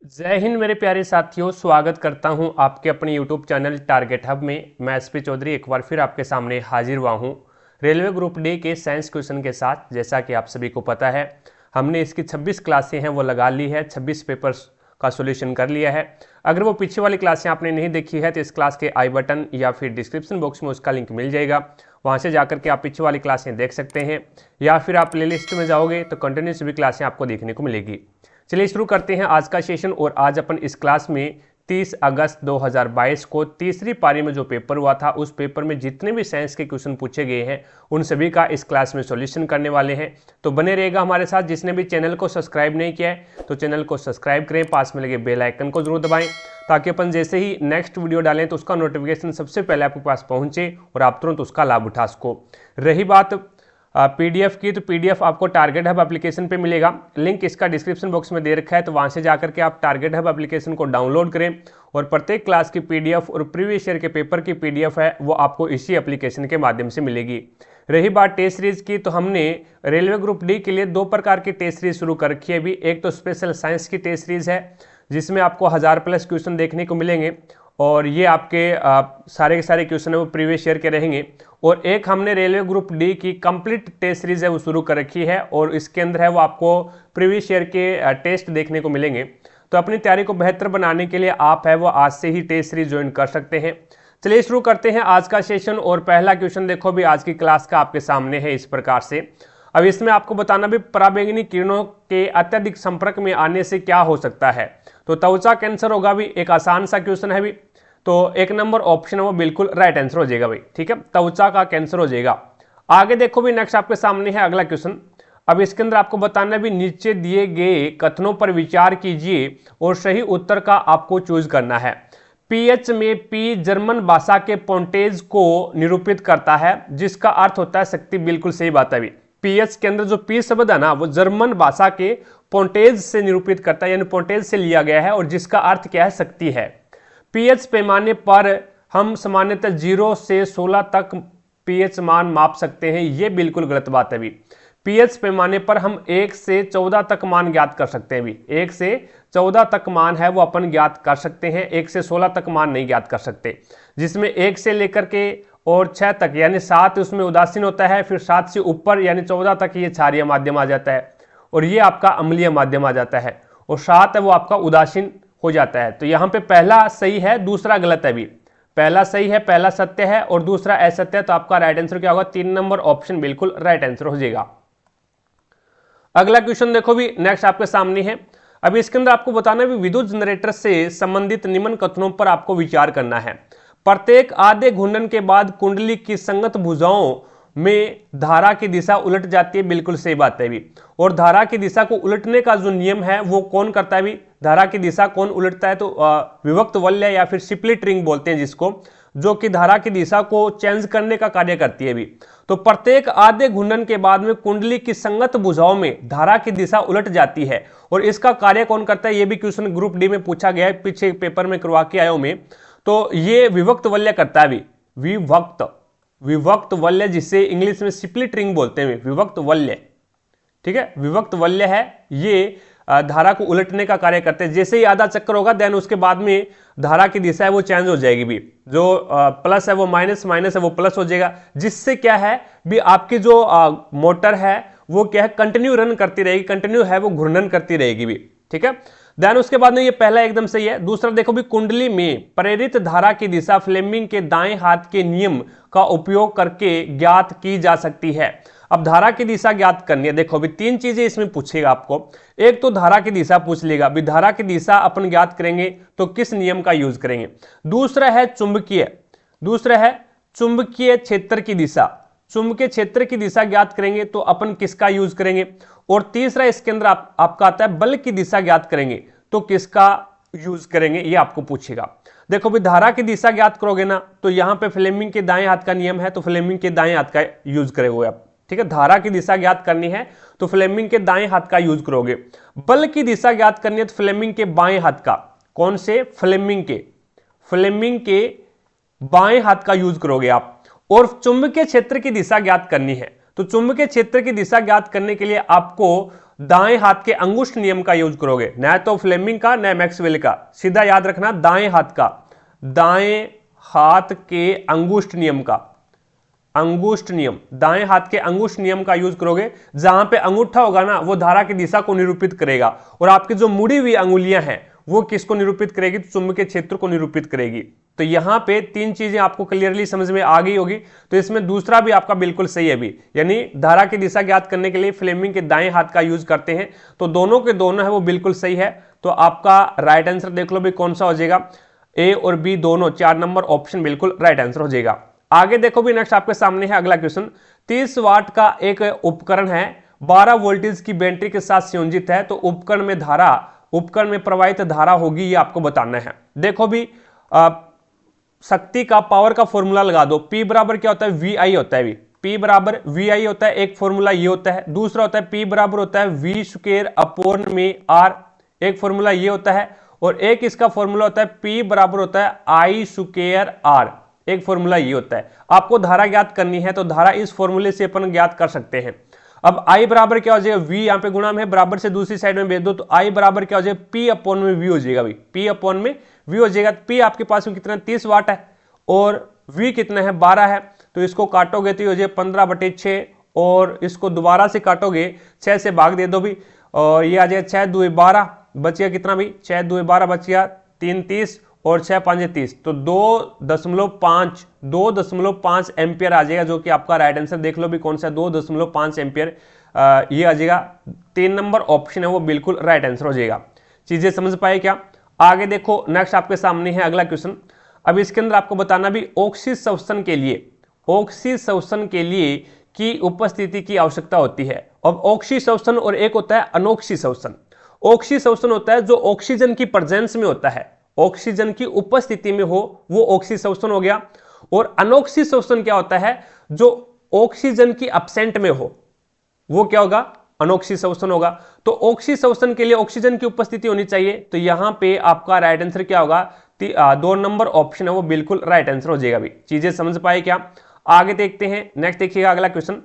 जय हिंद मेरे प्यारे साथियों, स्वागत करता हूं आपके अपने YouTube चैनल टारगेट हब में। मैं एसपी चौधरी एक बार फिर आपके सामने हाजिर हुआ हूं रेलवे ग्रुप डी के साइंस क्वेश्चन के साथ। जैसा कि आप सभी को पता है, हमने इसकी 26 क्लासें हैं वो लगा ली है, 26 पेपर्स का सॉल्यूशन कर लिया है। अगर वो पीछे वाली क्लासें आपने नहीं देखी है तो इस क्लास के आई बटन या फिर डिस्क्रिप्शन बॉक्स में उसका लिंक मिल जाएगा, वहाँ से जाकर के आप पीछे वाली क्लासें देख सकते हैं, या फिर आप प्ले लिस्ट में जाओगे तो कंटिन्यूस भी क्लासें आपको देखने को मिलेगी। चलिए शुरू करते हैं आज का सेशन। और आज अपन इस क्लास में 30 अगस्त 2022 को तीसरी पारी में जो पेपर हुआ था, उस पेपर में जितने भी साइंस के क्वेश्चन पूछे गए हैं उन सभी का इस क्लास में सॉल्यूशन करने वाले हैं। तो बने रहेगा हमारे साथ। जिसने भी चैनल को सब्सक्राइब नहीं किया है तो चैनल को सब्सक्राइब करें, पास में लगे बेल आइकन को जरूर दबाएं, ताकि अपन जैसे ही नेक्स्ट वीडियो डालें तो उसका नोटिफिकेशन सबसे पहले आपके पास पहुंचे और आप तुरंत उसका लाभ उठा सको। रही बात पीडीएफ की, तो पीडीएफ आपको टारगेट हब एप्लीकेशन पे मिलेगा। लिंक इसका डिस्क्रिप्शन बॉक्स में दे रखा है, तो वहां से जाकर के आप टारगेट हब एप्लीकेशन को डाउनलोड करें और प्रत्येक क्लास की पीडीएफ और प्रीवियस ईयर के पेपर की पीडीएफ है वो आपको इसी एप्लीकेशन के माध्यम से मिलेगी। रही बात टेस्ट सीरीज की, तो हमने रेलवे ग्रुप डी के लिए दो प्रकार की टेस्ट सीरीज शुरू कर रखी है अभी। एक तो स्पेशल साइंस की टेस्ट सीरीज है जिसमें आपको 1000+ क्वेश्चन देखने को मिलेंगे और ये आपके सारे के सारे क्वेश्चन है वो प्रीवियस ईयर के रहेंगे। और एक हमने रेलवे ग्रुप डी की कंप्लीट टेस्ट सीरीज है वो शुरू कर रखी है और इसके अंदर है वो आपको प्रीवियस ईयर के टेस्ट देखने को मिलेंगे। तो अपनी तैयारी को बेहतर बनाने के लिए आप है वो आज से ही टेस्ट सीरीज ज्वाइन कर सकते हैं। चलिए शुरू करते हैं आज का सेशन। और पहला क्वेश्चन देखो भी आज की क्लास का आपके सामने है इस प्रकार से। अब इसमें आपको बताना भी पराबैंगनी किरणों के अत्यधिक संपर्क में आने से क्या हो सकता है। तो त्वचा कैंसर होगा भी, एक आसान सा क्वेश्चन है भी। तो एक नंबर ऑप्शन है वो बिल्कुल राइट आंसर हो जाएगा भाई, ठीक है, त्वचा का कैंसर हो जाएगा। आगे देखो भी नेक्स्ट आपके सामने है अगला क्वेश्चन। अब इसके अंदर आपको बताना भी नीचे दिए गए कथनों पर विचार कीजिए और सही उत्तर का आपको चूज करना है। पीएच में पी जर्मन भाषा के पोंटेज को निरूपित करता है जिसका अर्थ होता है शक्ति। बिल्कुल सही बात है भी। पीएच के अंदर जो पी शब्द है ना वो जर्मन भाषा के पोंटेज से निरूपित करता है, यानी पोंटेज से लिया गया है और जिसका अर्थ क्या है, शक्ति है। पीएच पैमाने पर हम सामान्यतः 0 से 16 तक पीएच मान माप सकते हैं, ये बिल्कुल गलत बात है भी। पीएच पैमाने पर हम 1 से 14 तक मान ज्ञात कर सकते हैं भी। 1 से 14 तक मान है वो अपन ज्ञात कर सकते हैं, 1 से 16 तक मान नहीं ज्ञात कर सकते। जिसमें 1 से लेकर के और 6 तक यानी 7 उसमें उदासीन होता है, फिर 7 से ऊपर यानी 14 तक ये क्षारीय माध्यम आ जाता है और ये आपका अम्लीय माध्यम आ जाता है, और 7 है वो आपका उदासीन हो जाता है। तो यहाँ पे पहला सही है, दूसरा गलत है भी। पहला सही है, पहला सत्य है और दूसरा असत्य है। तो आपका राइट आंसर क्या होगा, 3 नंबर ऑप्शन बिल्कुल राइट आंसर हो जाएगा। अगला क्वेश्चन देखो भी नेक्स्ट आपके सामने है। अभी इसके अंदर आपको बताना है विद्युत जनरेटर से संबंधित निम्न कथनों पर आपको विचार करना है। प्रत्येक आधे घूर्णन के बाद कुंडली की संगत भुजाओं में धारा की दिशा उलट जाती है। बिल्कुल सही बात है भी। और धारा की दिशा को उलटने का जो नियम है वो कौन करता है भी, धारा की दिशा कौन उलटता है, तो विभक्त वलय या फिर स्प्लिट रिंग बोलते हैं जिसको, जो कि धारा की दिशा को चेंज करने का कार्य करती है भी। तो प्रत्येक आधे घूर्णन के बाद में कुंडली की संगत भुजाओं में धारा की दिशा उलट जाती है और इसका कार्य कौन करता है, ये भी क्वेश्चन ग्रुप डी में पूछा गया है, पीछे पेपर में करवा के आयो में। तो ये विभक्त वलय करता है भी, विभक्त वलय, जिसे इंग्लिश में स्प्लिट रिंग बोलते हैं, विभक्त वलय, ठीक है, विभक्त वलय है ये। धारा को उलटने का कार्य करते हैं। जैसे ही आधा चक्कर होगा देन उसके बाद में धारा की दिशा है वो चेंज हो जाएगी भी, जो प्लस है वो माइनस, माइनस है वो प्लस हो जाएगा, जिससे क्या है भी आपकी जो मोटर है वो क्या है, कंटिन्यू रन करती रहेगी, कंटिन्यू है वो घूर्णन करती रहेगी भी, ठीक है। देन उसके बाद में ये पहला एकदम सही है। दूसरा देखो भी कुंडली में प्रेरित धारा की दिशा फ्लेमिंग के दाएं हाथ के नियम का उपयोग करके ज्ञात की जा सकती है। अब धारा की दिशा ज्ञात करनी है। देखो भी 3 चीजें इसमें पूछेगा आपको। एक तो धारा की दिशा पूछ लेगा भी, धारा की दिशा अपन ज्ञात करेंगे तो किस नियम का यूज करेंगे। दूसरा है चुंबकीय क्षेत्र की दिशा, चुंबकीय क्षेत्र की दिशा ज्ञात करेंगे तो अपन किसका यूज करेंगे। और तीसरा इसके अंदर आपका आता है बल की दिशा ज्ञात करेंगे तो किसका यूज करेंगे, ये आपको पूछेगा। देखो भी धारा की दिशा ज्ञात करोगे ना तो यहां पे फ्लेमिंग के दाएं हाथ का नियम है तो फ्लेमिंग के दाएं हाथ का यूज करोगे आप, ठीक है। धारा की दिशा ज्ञात करनी है तो फ्लेमिंग के दाएं हाथ का यूज करोगे। बल की दिशा ज्ञात करनी है तो फ्लेमिंग के बाएं हाथ का, कौन से, फ्लेमिंग के बाएं हाथ का यूज करोगे आप। और चुंबकीय क्षेत्र की दिशा ज्ञात करनी है तो चुंबकीय क्षेत्र की दिशा ज्ञात करने के लिए आपको दाएं हाथ के अंगुष्ठ नियम का यूज करोगे, न तो फ्लेमिंग का न मैक्सवेल का। सीधा याद रखना दाएं हाथ का, दाएं हाथ के अंगुष्ठ नियम का, अंगुष्ठ नियम, दाएं हाथ के अंगुष्ठ नियम का यूज करोगे। जहां पे अंगूठा होगा ना वो धारा की दिशा को निरूपित करेगा, और आपकी जो मुड़ी हुई अंगुलियां हैं वो किसको निरूपित करेगी, तो चुंबकीय क्षेत्र को निरूपित करेगी। तो यहां पे तीन चीजें आपको क्लियरली समझ में आ गई होगी। तो इसमें दूसरा भी आपका बिल्कुल सही है भी, यानी धारा की दिशा ज्ञात करने के लिए फ्लेमिंग के दाएं हाथ का यूज करते हैं। तो दोनों के दोनों है वो बिल्कुल सही है। तो आपका राइट आंसर देख लो भी कौन सा हो जाएगा, ए और बी दोनों, 4 नंबर ऑप्शन बिल्कुल राइट आंसर हो जाएगा। आगे देखो भी, नेक्स्ट आपके सामने है अगला क्वेश्चन। 30 वाट का एक उपकरण है, 12 वोल्टेज की बैटरी के साथ संयोजित है, तो उपकरण में प्रवाहित धारा होगी, ये आपको बताना है। देखो भी शक्ति का, पावर का फॉर्मूला लगा दो। P बराबर क्या होता है, VI होता है। P बराबर VI होता है, एक फॉर्मूला ये होता है। दूसरा होता है P बराबर होता है V स्क्वायर अपॉन में R, एक फॉर्मूला ये होता है। और एक इसका फॉर्मूला होता है P बराबर होता है I स्क्वायर R, एक फॉर्मूला ये होता है। आपको धारा ज्ञात करनी है तो धारा इस फॉर्मूले से अपन ज्ञात कर सकते हैं। अब I बराबर क्या हो जाएगा, V यहाँ पे गुणा में बराबर से दूसरी साइड में भेज दो, तो I बराबर क्या हो जाएगा, P अपॉन में V हो जाएगा भाई, P अपॉन में V हो जाएगा। P आपके पास में कितना 30 वाट है और V कितना है 12 है, तो इसको काटोगे तो ये हो जाएगा 15/6, और इसको दोबारा से काटोगे 6 से भाग दे दो भी, और ये आ जाएगा 6 2 12, बचिया कितना भाई, 6 2 12 बचिया 3 30 और 6 5 30, तो 2.5 एम्पियर आ जाएगा, जो कि आपका राइट आंसर देख लो भी कौन सा, 2.5 एम्पियर ये आ जाएगा। 3 नंबर ऑप्शन है वो बिल्कुल राइट आंसर हो जाएगा। चीजें समझ पाए क्या? आगे देखो, नेक्स्ट आपके सामने है अगला क्वेश्चन। अब इसके अंदर आपको बताना भी ऑक्सी शोषण के लिए की उपस्थिति की आवश्यकता होती है। अब ऑक्सी शोषण और एक होता है अनोक्सी शोषण। ऑक्सी शोषण होता है जो ऑक्सीजन की प्रेजेंस में होता है, ऑक्सीजन की उपस्थिति में हो, वो ऑक्सी शोषण हो गया। और अनोक्सी शोषण क्या होता है, जो ऑक्सीजन की एब्सेंट में हो, वो क्या होगा, अनोक्सी शोषण होगा। तो ऑक्सी शोषण के लिए ऑक्सीजन की उपस्थिति होनी चाहिए, तो यहां पे आपका राइट आंसर क्या होगा, 2 नंबर ऑप्शन है वो बिल्कुल राइट आंसर हो जाएगा भी। चीजें समझ पाए क्या? आगे देखते हैं, नेक्स्ट देखिएगा अगला क्वेश्चन।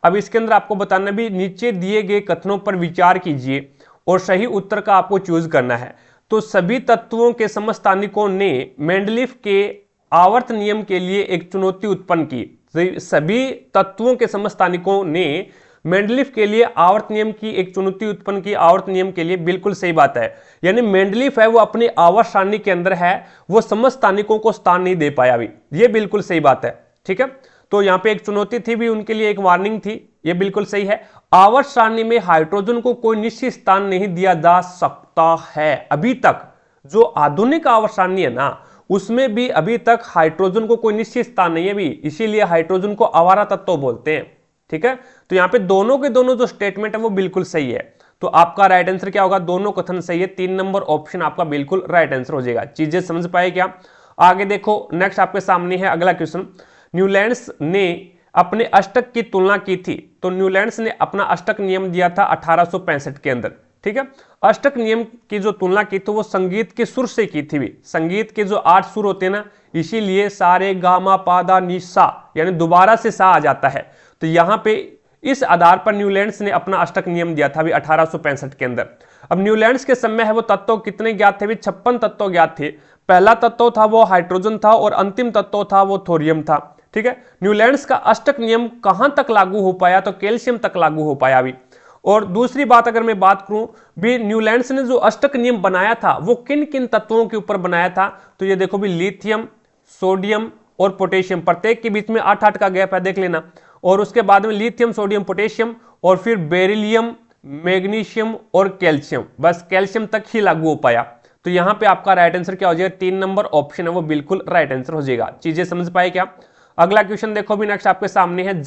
अब इसके अंदर आपको बताना भी, नीचे दिए गए कथनों पर विचार कीजिए और सही उत्तर का आपको चूज करना है। तो सभी तत्वों के समस्थानिकों ने मेंडलीफ के आवर्त नियम के लिए एक चुनौती उत्पन्न की। सभी तत्वों के समस्थानिकों ने मेंडलीफ के लिए आवर्त नियम की एक चुनौती उत्पन्न की, आवर्त नियम के लिए, बिल्कुल सही बात है। यानी मेंडलीफ है वो अपनी आवर्त सारणी के अंदर है, वो समस्थानिकों को स्थान नहीं दे पाया भी, ये बिल्कुल सही बात है। ठीक है, तो यहाँ पे एक चुनौती थी भी उनके लिए, एक वार्निंग थी, ये बिल्कुल सही है। आवर्त सारणी में हाइड्रोजन को कोई निश्चित स्थान नहीं दिया जा सकता है। अभी तक जो आधुनिक आवर्त सारणी है ना, उसमें भी अभी तक हाइड्रोजन को कोई निश्चित स्थान नहीं है भी, इसीलिए हाइड्रोजन को आवारा तत्व बोलते हैं। ठीक है, तो यहाँ पे दोनों के दोनों जो स्टेटमेंट है वो बिल्कुल सही है। तो आपका राइट आंसर क्या होगा, दोनों कथन सही है, 3 नंबर ऑप्शन आपका बिल्कुल राइट आंसर हो जाएगा। चीजें समझ पाए क्या? आगे देखो, नेक्स्ट आपके सामने है अगला क्वेश्चन। न्यूलैंड्स ने अपने अष्टक की तुलना की थी, तो न्यूलैंड्स ने अपना अष्टक नियम दिया था 1865 के अंदर। ठीक है, अष्टक नियम की जो तुलना की तो वो संगीत के सुर से की थी भी। संगीत के जो 8 सुर होते हैं ना, इसीलिए सारे गामा पादा निसा, यानी दोबारा से सा आ जाता है। तो यहाँ पे इस आधार पर न्यूलैंड्स ने अपना अष्टक नियम दिया था भी 1865 के अंदर। अब न्यूलैंड्स के समय है वो तत्व कितने ज्ञात थे भी, 56 तत्व ज्ञात थे। पहला तत्व था वो हाइड्रोजन था और अंतिम तत्व था वो थोरियम था। ठीक है, न्यूलैंड्स का अष्टक नियम कहां तक लागू हो पाया, तो कैल्शियम तक लागू हो पाया भी। और दूसरी बात अगर मैं बात करूं भी, न्यूलैंड्स ने जो अष्टक नियम बनाया था वो किन किन तत्वों के ऊपर बनाया था, तो ये देखो भी, लिथियम, सोडियम और पोटेशियम, प्रत्येक के बीच में 8-8 का गैप है, देख लेना। और उसके बाद में लिथियम, सोडियम, पोटेशियम, और फिर बेरिलियम, मैग्नीशियम और कैल्शियम, बस कैल्शियम तक ही लागू हो पाया। तो यहां पे आपका राइट आंसर क्या हो जाएगा, 3 नंबर ऑप्शन है वो बिल्कुल राइट आंसर हो जाएगा। चीजें समझ पाए क्या? अगला क्वेश्चन देखो भी, नेक्स्ट आपके सामने है।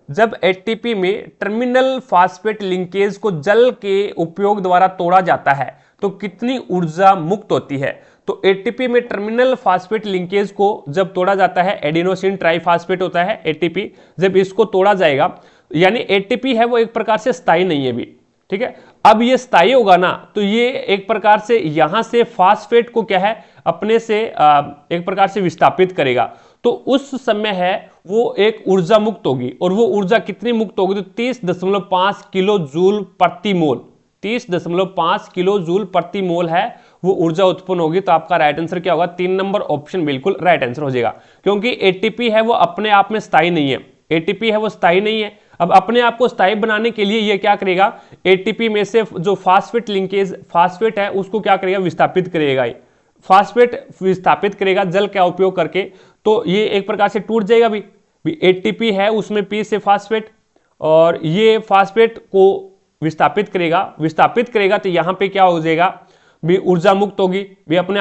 जब एटीपी में टर्मिनल फास्फेट लिंकेज को जल के उपयोग द्वारा तोड़ा जाता है तो कितनी ऊर्जा मुक्त होती है? तो एटीपी में टर्मिनल फास्फेट लिंकेज को जब तोड़ा जाता है, एडिनोसिन ट्राइफास्फेट होता है एटीपी, जब इसको तोड़ा जाएगा, यानी एटीपी है वो एक प्रकार से स्थायी नहीं है भी। ठीक है। अब ये स्थायी होगा ना, तो ये एक प्रकार से यहां से फास्फेट को क्या है अपने से एक प्रकार से विस्थापित करेगा, तो उस समय है वो एक ऊर्जा मुक्त होगी, और वो ऊर्जा कितनी मुक्त होगी, तो 30.5 किलो जूल प्रति मोल, 30.5 किलो जूल प्रति मोल है वो ऊर्जा उत्पन्न होगी। तो आपका राइट आंसर क्या होगा, 3 नंबर ऑप्शन बिल्कुल राइट आंसर हो जाएगा, क्योंकि एटीपी है वो अपने आप में स्थायी नहीं है, एटीपी है वो स्थायी नहीं है। अब अपने आप को स्थायी बनाने के लिए ये क्या करेगा, एटीपी में से जो फास्फेट लिंकेज फास्फेट है उसको क्या करेगा, विस्थापित करेगा, फास्फेट विस्थापित करेगा जल का उपयोग करके, तो ये एक प्रकार से टूट जाएगा भी एटीपी है उसमें पी से फास्फेट, और ये फास्फेट को विस्थापित करेगा तो यहां पे क्या हो जाएगा भी ऊर्जा मुक्त होगी भी, अपने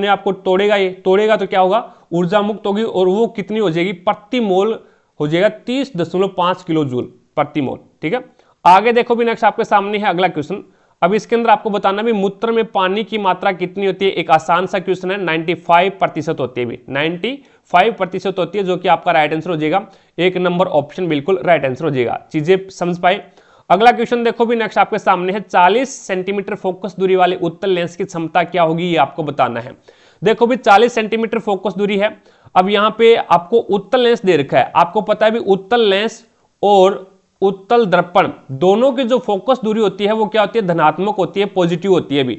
आप को तोड़ेगा, ये तोड़ेगा तो क्या होगा, ऊर्जा मुक्त होगी, और वो कितनी हो जाएगी, प्रति मोल हो जाएगा 30.5 किलो जूल प्रति मोल। ठीक है, आगे देखो भी नेक्स्ट आपके सामने है अगला क्वेश्चन। अब इसके अंदर आपको बताना भी मूत्र में पानी की मात्रा कितनी होती है, एक आसान सा क्वेश्चन है, 95% होती है भी, 95% होती है, जो कि आपका राइट आंसर हो जाएगा, एक नंबर ऑप्शन बिल्कुल राइट आंसर हो जाएगा। चीजें समझ पाए। अगला क्वेश्चन देखो भी नेक्स्ट आपके सामने है, 40 सेंटीमीटर फोकस दूरी वाले उत्तल लेंस की क्षमता क्या होगी, ये आपको बताना है। देखो भी 40 सेंटीमीटर फोकस दूरी है। अब यहां पे आपको उत्तल लेंस दे रखा है, आपको पता है भी उत्तल लेंस और उत्तल दर्पण दोनों की जो फोकस दूरी होती है वो क्या होती है, धनात्मक होती है, पॉजिटिव होती है भी,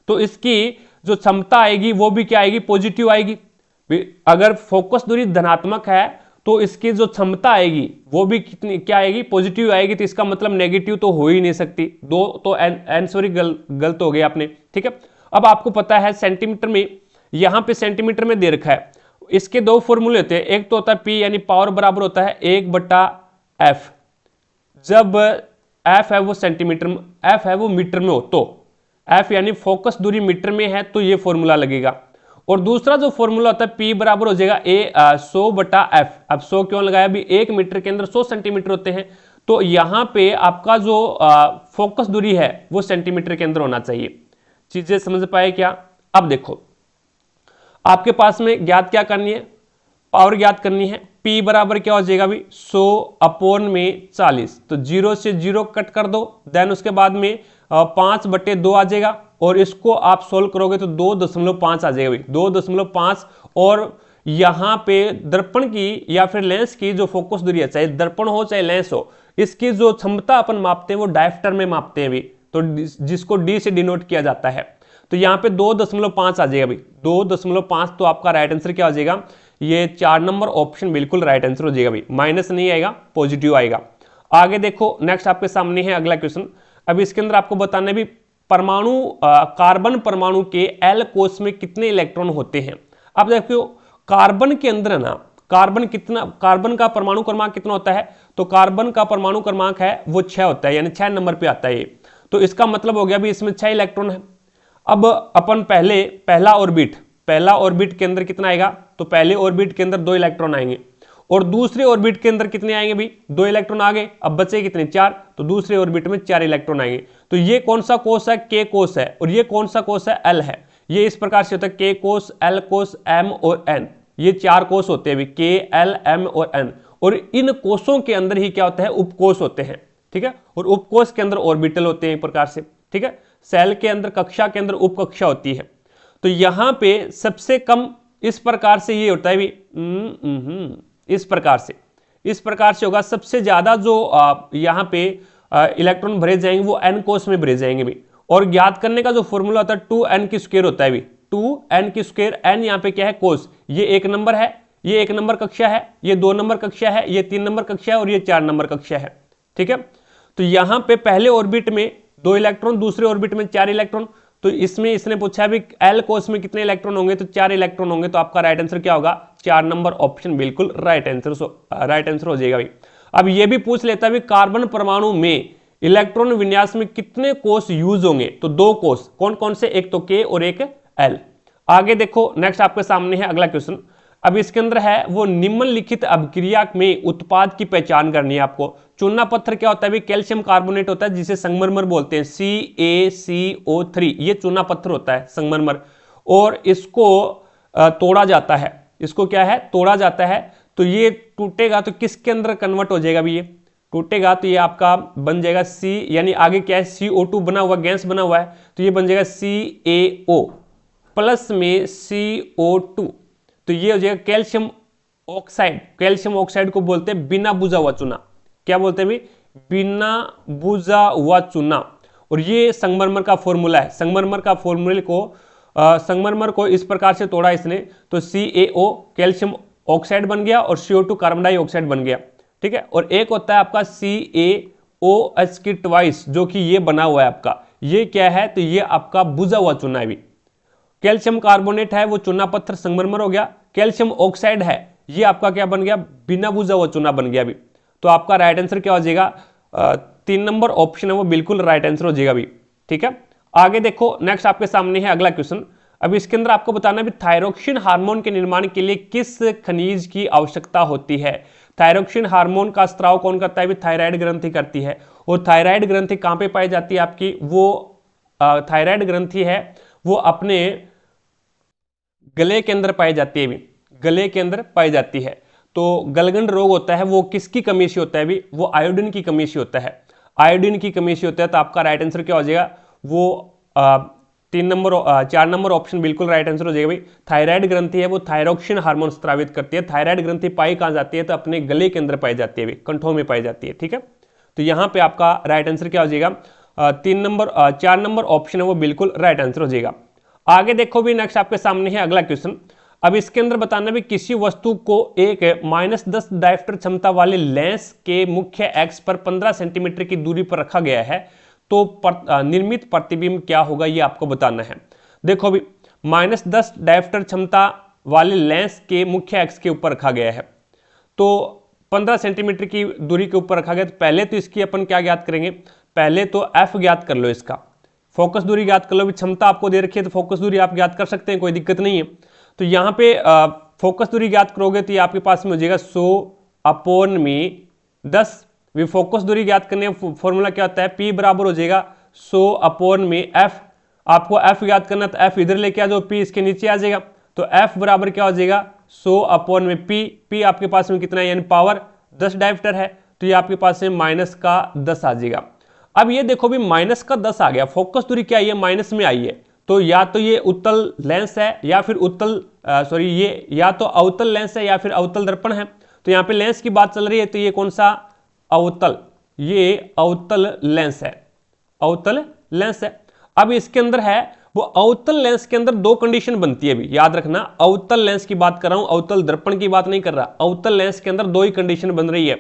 तो इसकी जो क्षमता आएगी वो भी क्या आएगी, पॉजिटिव आएगी। अगर फोकस दूरी धनात्मक है तो इसकी जो क्षमता आएगी वो भी कितनी क्या आएगी, पॉजिटिव आएगी, तो इसका मतलब नेगेटिव तो हो ही नहीं सकती, दो तो आंसर गलत हो गया आपने। ठीक है, अब आपको पता है सेंटीमीटर में, यहां पे सेंटीमीटर में दे रखा है, इसके दो फॉर्मूले होते हैं, एक तो होता है पी यानी पावर बराबर होता है 1/f, जब f है वो सेंटीमीटर में, f है वो मीटर में हो, तो f यानी फोकस दूरी मीटर में है तो ये फॉर्मूला लगेगा। और दूसरा जो फॉर्मूला होता है p बराबर हो जाएगा 100/f। अब 100 क्यों लगाया, भी 1 मीटर के अंदर 100 सेंटीमीटर होते हैं, तो यहां पे आपका जो फोकस दूरी है वो सेंटीमीटर के अंदर होना चाहिए। चीजें समझ पाए क्या। अब देखो आपके पास में ज्ञात क्या करनी है, पावर ज्ञात करनी है, P बराबर क्या हो जाएगा भी 100/40, तो 0 से 0 कट कर दो, देन उसके बाद में 5/2 आ जाएगा, और इसको आप सोल्व करोगे तो 2.5 आ जाएगा भी 2.5। और यहां पे दर्पण की या फिर लेंस की जो फोकस दूरी है, चाहे दर्पण हो चाहे लेंस हो, इसकी जो क्षमता अपन मापते हैं वो डायफ्टर में मापते हैं भी, तो जिसको D से डिनोट किया जाता है, तो यहाँ पे 2.5 आ जाएगा भाई 2.5, तो आपका राइट आंसर क्या हो जाएगा, ये 4 नंबर ऑप्शन बिल्कुल राइट आंसर हो जाएगा भाई, माइनस नहीं आएगा, पॉजिटिव आएगा। आगे देखो नेक्स्ट आपके सामने है अगला क्वेश्चन। अब इसके अंदर आपको बताना है भी परमाणु कार्बन परमाणु के L कोष में कितने इलेक्ट्रॉन होते हैं। अब देखो कार्बन के अंदर ना, कार्बन का परमाणु क्रमांक कितना होता है, तो कार्बन का परमाणु क्रमांक है वो 6 होता है, यानी 6 नंबर पे आता है ये, तो इसका मतलब हो गया भी इसमें 6 इलेक्ट्रॉन है। अब अपन पहला ऑर्बिट के अंदर कितना आएगा, तो पहले ऑर्बिट के अंदर 2 इलेक्ट्रॉन आएंगे, और दूसरे ऑर्बिट के अंदर कितने आएंगे भी 2 इलेक्ट्रॉन आ गए, अब बचे कितने 4, तो दूसरे ऑर्बिट में 4 इलेक्ट्रॉन आएंगे। तो ये कौन सा कोष है, के कोष है, और ये कौन सा कोष है, एल है। ये इस प्रकार से होता है के कोष, एल कोष, एम और एन, ये 4 कोष होते हैं भी, के एल एम और एन, और इन कोषों के अंदर ही क्या होता है, उपकोष होते हैं। ठीक है, और उपकोष के अंदर ऑर्बिटल होते हैं एक प्रकार से। ठीक है, सेल के अंदर, कक्षा के अंदर उपकक्षा होती है। तो यहां पे सबसे कम इस प्रकार से ये होता है भी इस प्रकार से होगा, सबसे ज्यादा जो यहां पे इलेक्ट्रॉन भरे जाएंगे वो एन कोष में भरे जाएंगे भी। और ज्ञात करने का जो फॉर्मूला होता है 2n की स्क्वायर होता है भी, 2n की स्क्वायर, n यहाँ पे क्या है, कोष, ये 1 नंबर है, ये 1 नंबर कक्षा है, ये 2 नंबर कक्षा है, ये 3 नंबर कक्षा है, और ये 4 नंबर कक्षा है। ठीक है, तो यहां पे पहले ऑर्बिट में 2 इलेक्ट्रॉन, दूसरे ऑर्बिट में 4 इलेक्ट्रॉन, तो इसमें इसने पूछा भी एल कोष में कितने इलेक्ट्रॉन होंगे, तो 4 इलेक्ट्रॉन होंगे, तो आपका राइट आंसर क्या होगा, 4 नंबर ऑप्शन बिल्कुल राइट आंसर हो जाएगा भाई। अब ये भी पूछ लेता है कार्बन परमाणु में इलेक्ट्रॉन विन्यास में कितने कोष यूज होंगे, तो 2 कोष, कौन कौन से, एक तो के और एक एल। आगे देखो नेक्स्ट आपके सामने है अगला क्वेश्चन। अब इसके अंदर है वो निम्नलिखित अभिक्रिया में उत्पाद की पहचान करनी है आपको। चूना पत्थर क्या होता है, कैल्शियम कार्बोनेट होता है, जिसे संगमरमर बोलते हैं, CaCO3, ये चूना पत्थर होता है संगमरमर, और इसको तोड़ा जाता है, इसको क्या है, तोड़ा जाता है, तो ये टूटेगा तो किसके अंदर कन्वर्ट हो जाएगा भी, ये टूटेगा तो ये आपका बन जाएगा सी, यानी आगे क्या है CO2 बना हुआ, गैस बना हुआ है, तो ये बन जाएगा CaO प्लस में CO2, तो ये हो जाएगा कैल्शियम ऑक्साइड। कैल्शियम ऑक्साइड को बोलते हैं बिना बुझा हुआ चूना। क्या बोलते हैं भाई? बिना बुझा हुआ चूना। और ये संगमरमर का फॉर्मूला है। संगमरमर का फॉर्मूले को संगमरमर को इस प्रकार से तोड़ा इसने, तो CaO कैल्शियम ऑक्साइड बन गया और CO2 कार्बन डाइऑक्साइड बन गया, ठीक है। और एक होता है आपका CaOH की ट्वाइस, जो कि ये बना हुआ है आपका, ये क्या है? तो ये आपका बुझा हुआ चूना है भी। कैल्शियम कार्बोनेट है वो चूना पत्थर संगमरमर हो गया, कैल्शियम ऑक्साइड है ये आपका क्या बन गया? बिना बुझा हुआ चूना बन गया भी। तो आपका राइट आंसर क्या हो जाएगा? 3 नंबर ऑप्शन है वो बिल्कुल राइट आंसर हो जाएगा भी, ठीक है। आगे देखो, नेक्स्ट आपके सामने है अगला क्वेश्चन। अब इसके अंदर आपको बताना भी थायरोक्सिन हार्मोन के निर्माण के लिए किस खनिज की आवश्यकता होती है। थायरोक्सिन हार्मोन का स्त्राव कौन करता है? भी थायराइड ग्रंथि करती है। और थायराइड ग्रंथि कहां पे पाई जाती है आपकी? वो थायराइड ग्रंथि है वो अपने गले के अंदर पाई जाती है भी, गले के अंदर पाई जाती है। तो गलगंड रोग होता है वो किसकी कमी से होता है भी? वो आयोडीन की कमी से होता है। आयोडीन की कमी से होता है। तो आपका राइट आंसर क्या हो जाएगा? वो 4 नंबर ऑप्शन बिल्कुल राइट आंसर हो जाएगा भाई। थायराइड ग्रंथि है वो थायरोक्सिन हार्मोन स्रावित करती है। थायराइड ग्रंथि पाई कहां जाती है? तो अपने गले के अंदर पाई जाती है भी, कंठों में पाई जाती है, ठीक है। तो यहां पे आपका राइट आंसर क्या हो जाएगा? 4 नंबर ऑप्शन है वो बिल्कुल राइट आंसर हो जाएगा। आगे देखो भी, नेक्स्ट आपके सामने है अगला क्वेश्चन। अब इसके अंदर बताना भी किसी वस्तु को एक -10 डायोप्टर क्षमता वाले लेंस के मुख्य एक्स पर 15 सेंटीमीटर की दूरी पर रखा गया है, तो निर्मित प्रतिबिंब क्या होगा ये आपको बताना है। देखो भी, -10 डायोप्टर क्षमता वाले लेंस के मुख्य एक्स के ऊपर रखा गया है, तो 15 सेंटीमीटर की दूरी के ऊपर रखा गया। तो पहले तो इसकी अपन क्या ज्ञात करेंगे? पहले तो F ज्ञात कर लो, इसका फोकस दूरी ज्ञात कर लो। क्षमता आपको दे रखी है तो फोकस दूरी आप ज्ञात कर सकते हैं, कोई दिक्कत नहीं है। तो यहाँ पे फोकस दूरी ज्ञात करोगे तो ये आपके पास में हो जाएगा 100/10। भी फोकस दूरी ज्ञात करने का फॉर्मूला क्या होता है? P बराबर हो जाएगा 100/F। आपको F ज्ञात करना तो F इधर लेके आ जाओ, P इसके नीचे आ जाएगा। तो F बराबर क्या हो जाएगा? 100/P। P आपके पास में कितना है? यानी पावर 10 डायोप्टर है, तो ये आपके पास में -10 आ जाएगा। अब ये देखो भी -10 आ गया, फोकस दूरी क्या है? माइनस में आई है। तो या तो ये उत्तल लेंस है या फिर ये या तो अवतल लेंस है या फिर अवतल दर्पण है। तो यहाँ पे लेंस की बात चल रही है, तो ये कौन सा? अवतल, ये अवतल लेंस है, अवतल लेंस है। अब इसके अंदर है वो अवतल लेंस के अंदर 2 कंडीशन बनती है भी, याद रखना। अवतल लेंस की बात कर रहा हूं, अवतल दर्पण की बात नहीं कर रहा। अवतल लेंस के अंदर 2 ही कंडीशन बन रही है,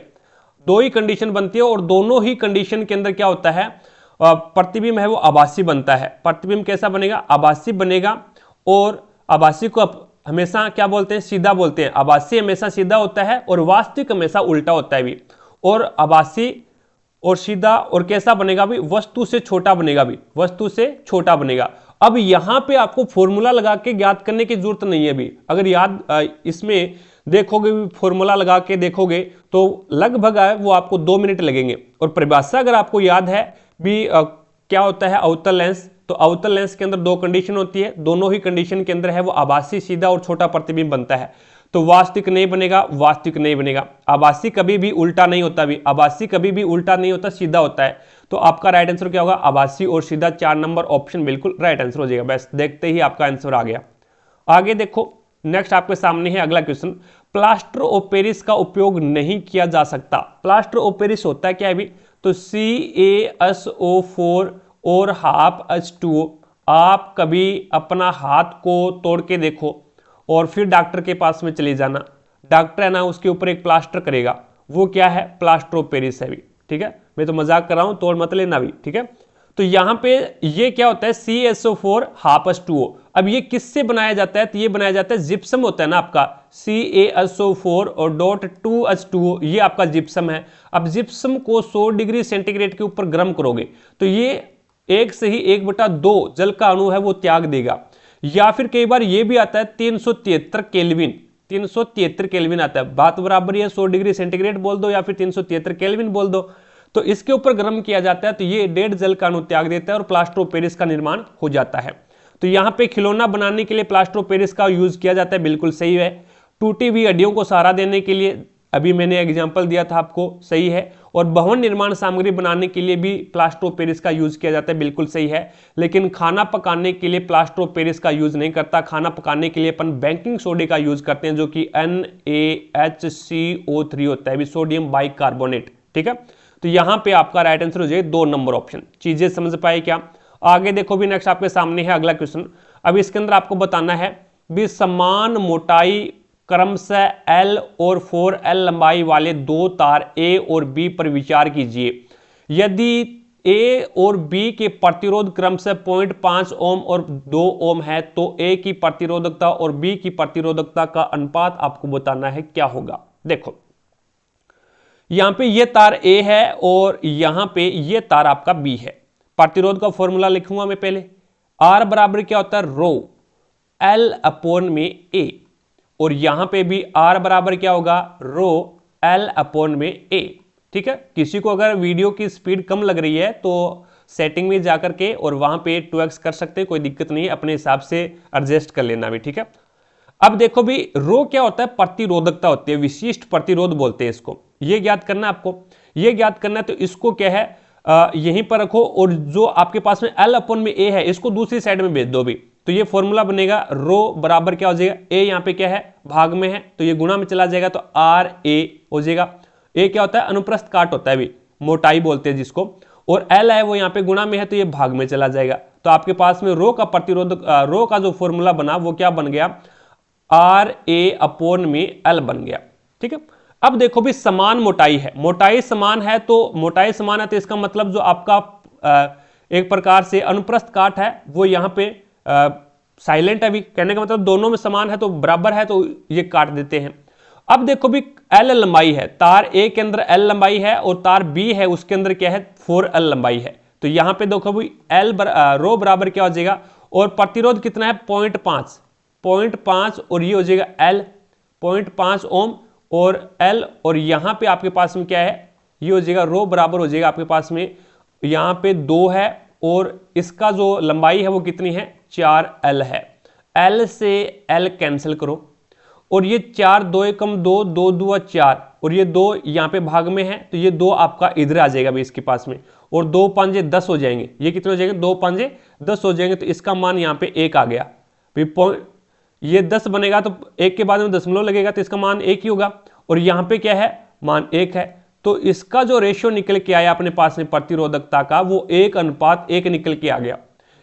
2 ही कंडीशन बनती है। और दोनों ही कंडीशन के अंदर क्या होता है? प्रतिबिंब है वो आभासी बनता है। प्रतिबिंब कैसा बनेगा? आभासी बनेगा। और आभासी को हमेशा क्या बोलते हैं? सीधा बोलते हैं। आभासी हमेशा सीधा होता है और वास्तविक हमेशा उल्टा होता है भी। और आभासी और सीधा और कैसा बनेगा भी? वस्तु से छोटा बनेगा भी, वस्तु से छोटा बनेगा। अब यहां पे आपको फॉर्मूला लगा के ज्ञात करने की जरूरत नहीं है भी। अगर इसमें देखोगे भी, फॉर्मूला लगा के देखोगे तो लगभग वो आपको 2 मिनट लगेंगे। और परिभाषा अगर आपको याद है भी, क्या होता है अवतल लेंस? तो अवतल लेंस के अंदर 2 कंडीशन होती है, दोनों ही कंडीशन के अंदर है वो आभासी, सीधा और छोटा प्रतिबिंब बनता है। तो वास्तविक नहीं बनेगा, वास्तविक नहीं बनेगा। आभासी कभी भी उल्टा नहीं होता भी, आभासी कभी भी उल्टा नहीं होता, सीधा होता है। तो आपका राइट आंसर क्या होगा? आभासी और सीधा। 4 नंबर ऑप्शन बिल्कुल राइट आंसर हो जाएगा। बस देखते ही आपका आंसर आ गया। आगे देखो, नेक्स्ट आपके सामने है अगला क्वेश्चन। प्लास्टर ऑफ पेरिस का उपयोग नहीं किया जा सकता। प्लास्टर ऑफ पेरिस होता है क्या है भी? तो CaSO4 और हाफ H2O। आप कभी अपना हाथ को तोड़ के देखो और फिर डॉक्टर के पास में चले जाना, डॉक्टर है ना उसके ऊपर एक प्लास्टर करेगा, वो क्या है? प्लास्टर ऑफ पेरिस है भी, ठीक है। मैं तो मजाक कर रहा हूं, तोड़ मत लेना भी, ठीक है। तो यहां पे ये क्या होता है? CaSO4 half H2O। अब ये किससे बनाया जाता है? तो ये बनाया जाता है, जिप्सम होता है ना आपका, CaSO4 और .2H2O, ये आपका जिप्सम है। अब जिप्सम को 100 डिग्री सेंटीग्रेड के ऊपर गर्म करोगे तो ये 1 से ही 1/2 जल का अणु है वो त्याग देगा। या फिर कई बार ये भी आता है 373 केल्विन, 373 केल्विन आता है। बात बराबर है, 100 डिग्री सेंटीग्रेड बोल दो या फिर 373 केल्विन बोल दो। तो इसके ऊपर गर्म किया जाता है तो ये 1.5 जल का अणु त्याग देता है और प्लास्टर ऑफ पेरिस का निर्माण हो जाता है। तो यहाँ पे खिलौना बनाने के लिए प्लास्टर ऑफ पेरिस का यूज किया जाता है, बिल्कुल सही है। टूटी हुई हड्डियों को सहारा देने के लिए, अभी मैंने एग्जाम्पल दिया था आपको, सही है। और भवन निर्माण सामग्री बनाने के लिए भी प्लास्टर ऑफ पेरिस का यूज किया जाता है, बिल्कुल सही है। लेकिन खाना पकाने के लिए प्लास्टर ऑफ पेरिस का यूज नहीं करता। खाना पकाने के लिए अपन बेकिंग सोडे का यूज करते हैं, जो कि NaHCO3 होता है, सोडियम बाइकार्बोनेट। ठीक है, तो यहां पे आपका राइट आंसर हो जाएगा 2 नंबर ऑप्शन। चीजें समझ पाए क्या? आगे देखो भी, नेक्स्ट आपके सामने है अगला क्वेश्चन। अब इसके अंदर आपको बताना है भी समान मोटाई क्रमशः L और 4L लंबाई वाले दो तार A और B पर विचार कीजिए। यदि A और B के प्रतिरोध क्रमशः 0.5 ओम और 2 ओम है तो A की प्रतिरोधकता और B की प्रतिरोधकता का अनुपात आपको बताना है क्या होगा। देखो यहां पे ये तार A है और यहां पे ये तार आपका B है। प्रतिरोध का फॉर्मूला लिखूंगा मैं पहले। R बराबर क्या होता है, रो L अपॉन में A, और यहां पे भी R बराबर क्या होगा, रो L अपॉन में A। ठीक है, किसी को अगर वीडियो की स्पीड कम लग रही है तो सेटिंग में जाकर के और वहां पे 2x कर सकते हैं, कोई दिक्कत नहीं है, अपने हिसाब से एडजस्ट कर लेना भी। ठीक है, अब देखो भी रो क्या होता है, प्रतिरोधकता होती है, विशिष्ट प्रतिरोध बोलते हैं इसको। ये ज्ञात करना है आपको, ये ज्ञात करना है। तो इसको क्या है, यहीं पर रखो और जो आपके पास में L अपॉन में A है इसको दूसरी साइड में भेज दो भी। तो ये फॉर्मूला बनेगा रो बराबर क्या हो जाएगा, A यहाँ पे क्या है, भाग में है, तो ये गुणा में चला जाएगा तो RA हो जाएगा। A क्या होता है, अनुप्रस्थ काट होता है भी, मोटाई बोलते हैं जिसको, और L है वो यहाँ पे गुणा में है तो ये भाग में चला जाएगा। तो आपके पास में रो का प्रतिरोध, रो का जो फॉर्मूला बना वो क्या बन गया, RA अपॉन में L बन गया। ठीक है, अब देखो भी समान मोटाई है, मोटाई समान है तो मोटाई समान है तो इसका मतलब जो आपका एक प्रकार से अनुप्रस्थ काट है वो यहाँ पे साइलेंट है भी, कहने का मतलब दोनों में समान है तो बराबर है तो ये काट देते हैं। अब देखो भी L लंबाई है, तार A के अंदर L लंबाई है और तार B है उसके अंदर क्या है, 4L लंबाई है। तो यहां पे देखो भी रो बराबर क्या हो जाएगा, और प्रतिरोध कितना है, 0.5 और ये हो जाएगा L 0.5 ओम और L, और यहां पे आपके पास में क्या है, ये हो जाएगा रो बराबर हो जाएगा आपके पास में यहां पे 2 है और इसका जो लंबाई है वो कितनी है, 4L है। L से L कैंसिल करो और ये 4 2 एकम 2 2 2 4 और ये 2 यहाँ पे भाग में है तो ये 2 आपका इधर आ जाएगा भाई इसके पास में, और 2 5 10 हो जाएंगे। ये कितने हो जाएंगे, 2 5 10 हो जाएंगे। तो इसका मान यहाँ पे 1 आ गया भाई, ये 10 बनेगा तो 1 के बाद में दशमलव लगेगा तो इसका मान 1 ही होगा, और यहाँ पे क्या है, मान 1 है। तो इसका जो रेशियो निकल के आया अपने पास में प्रतिरोधकता का वो 1:1 निकल के आ गया।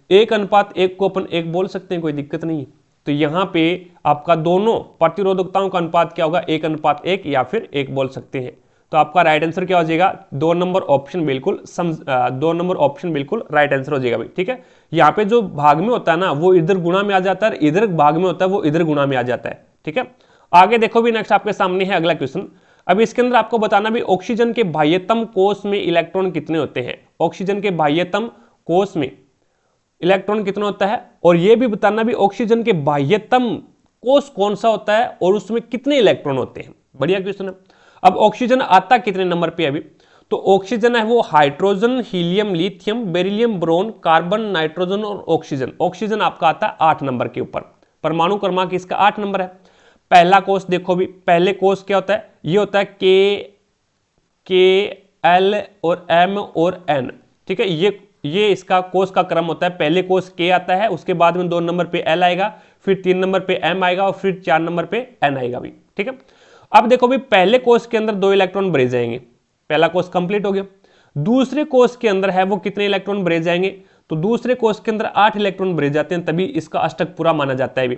1:1 को अपन 1 बोल सकते हैं, कोई दिक्कत नहीं है। तो यहां पे आपका दोनों प्रतिरोधकताओं का अनुपात क्या होगा, 1:1 या फिर 1 बोल सकते हैं। तो आपका राइट आंसर क्या हो जाएगा, 2 नंबर ऑप्शन बिल्कुल 2 नंबर ऑप्शन बिल्कुल राइट आंसर हो जाएगा भाई। ठीक है, यहाँ पे जो भाग में होता है ना वो इधर गुणा में आ जाता है, इधर भाग में होता है वो इधर गुणा में आ जाता है। ठीक है, आगे देखो भी, नेक्स्ट आपके सामने है अगला क्वेश्चन। अब इसके अंदर आपको बताना भी ऑक्सीजन के बाह्यतम कोष में इलेक्ट्रॉन कितने होते हैं, ऑक्सीजन के बाह्यतम कोष में इलेक्ट्रॉन कितना होता है, और यह भी बताना भी ऑक्सीजन के बाह्यतम कोष कौन सा होता है और उसमें कितने इलेक्ट्रॉन होते हैं। बढ़िया क्वेश्चन है। अब ऑक्सीजन आता कितने नंबर पे अभी, तो ऑक्सीजन है वो hydrogen, helium, lithium, beryllium, boron, carbon, nitrogen और ऑक्सीजन। ऑक्सीजन आपका आता है 8 नंबर के ऊपर, परमाणु क्रमांक इसका 8 नंबर है। पहला कोष देखो भी, पहले कोष क्या होता है, ये होता है के एल और एम और एन। ठीक है, ये इसका कोष का क्रम होता है। पहले कोष के आता है, उसके बाद में 2 नंबर पे एल आएगा, फिर 3 नंबर पे एम आएगा और फिर 4 नंबर पे एन आएगा भी। ठीक है, अब देखो भी पहले कोष के अंदर 2 इलेक्ट्रॉन भरे जाएंगे, पहला कोष कंप्लीट हो गया। दूसरे कोष के अंदर है वो कितने इलेक्ट्रॉन भरे जाएंगे, तो दूसरे कोष के अंदर 8 इलेक्ट्रॉन भरे जाते हैं, तभी इसका अष्टक पूरा माना जाता है भी।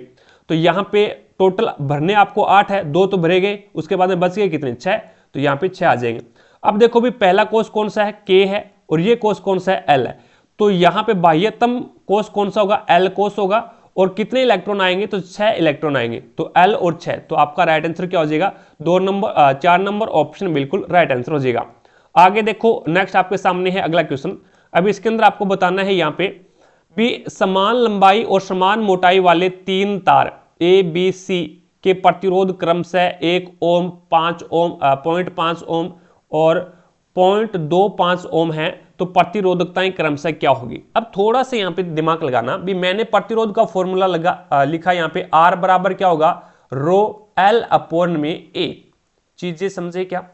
तो यहाँ पे टोटल भरने आपको 8 है, 2 तो भरे गए, उसके बाद में बच गए कितने, 6, तो यहाँ पे 6 आ जाएंगे। अब देखो भी पहला कोष कौन सा है, के है, और ये कोष कौन सा है, एल है। तो यहाँ पे बाह्यतम कोष कौन सा होगा, एल कोष होगा, और कितने इलेक्ट्रॉन आएंगे, तो 6 इलेक्ट्रॉन आएंगे, तो एल और 6। तो आपका राइट आंसर क्या हो जाएगा, 4 नंबर ऑप्शन बिल्कुल राइट आंसर हो जाएगा। आगे देखो, नेक्स्ट आपके सामने है अगला क्वेश्चन। अब इसके अंदर आपको बताना है यहाँ पे भी समान लंबाई और समान मोटाई वाले 3 तार ए बी सी के प्रतिरोध क्रमशः 1 ओम, 5 ओम, 0.5 ओम और 0.25 ओम है, तो प्रतिरोधकताएं क्रमशः क्या होगी। अब थोड़ा सा यहाँ पे दिमाग लगाना भी, मैंने प्रतिरोध का फॉर्मूला लिखा यहाँ पे, R बराबर क्या होगा, रो L अपॉन में A। चीजें समझे क्या,